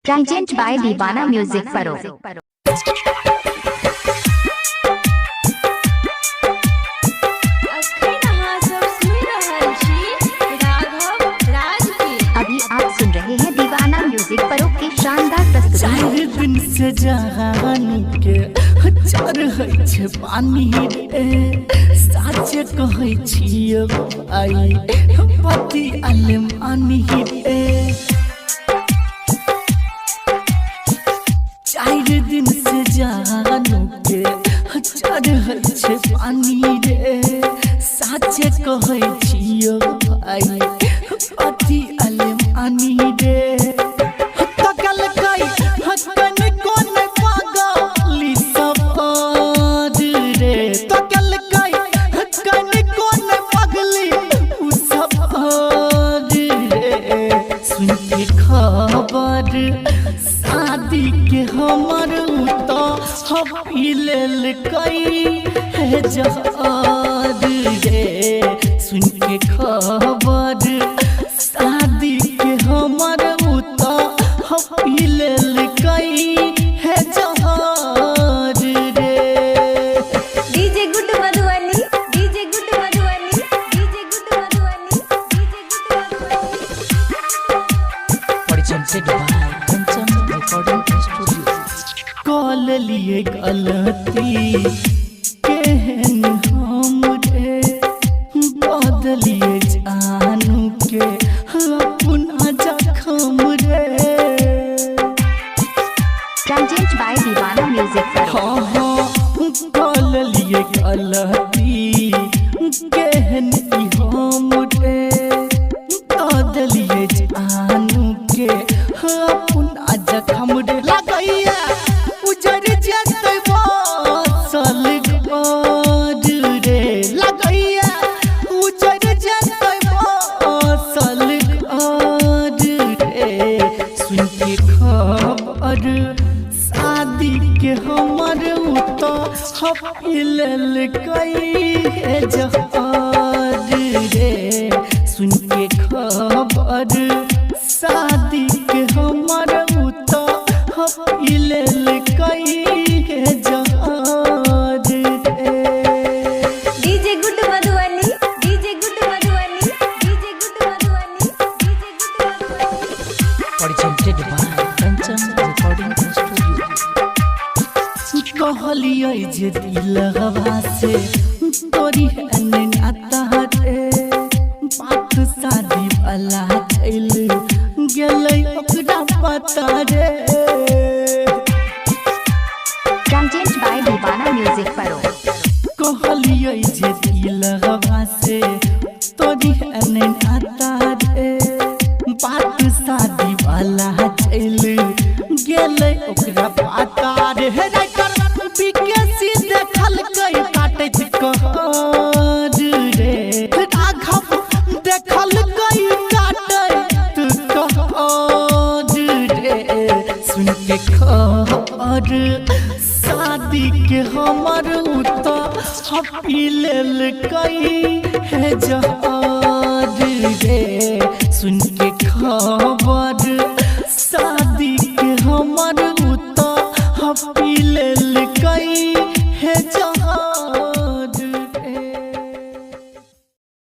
Present by दीवाना music परो। अभी आप सुन रहे हैं दीवाना म्यूजिक परो की शानदार प्रस्तुति। 4 दिन से जहानी के चार है छे पानी रे साचे कहै छियो आई पति अलम आनी रे 4 दिन से जहानी के चार है छे पानी रे साचे कहै छियो आई पति अलम आनी रे शादी के हमर तो हपील कई है जहाद रे सुन के खबर शादी के हमर तो हपील कई है जहाद रे। DJ good Madhubani DJ good Madhubani DJ good Madhubani DJ good Madhubani call लिए गलती केहन हम रे बदलिए जानू के अपना जखम रे। Present by दीवाना म्यूजिक परो। हाँ कॉल लिए गलती केहन हम रे बदलिए जानू के अपना जखम रे। लगैया उजर जतै बसल घर रे लगैया उजर जतै बसल घर रे सुन के खबर शादी के हमर तो हपील कई है जहाद रे सुन के खबर शादी के हमर तो हपील कई है जहाद रे। DJ good Madhubani DJ good Madhubani DJ good Madhubani DJ good Madhubani presented by Kanchan Recording Studio। कहलिए जे दिलवा से तोरी है नाता रे बात शादी वाला चल गेलै ओकरा पता रे। Present by दीवाना म्यूजिक परो। कहलिए जे दिलवा से तोरी है नाता रे बात शादी वाला चल गेलै ओकरा पता रे। विकेसी देखल कई काटैत कहर रे राघव देखल कई काटैत कहर रे सुन के खबर शादी के हमर तो हपील कई है जहाद रे सुन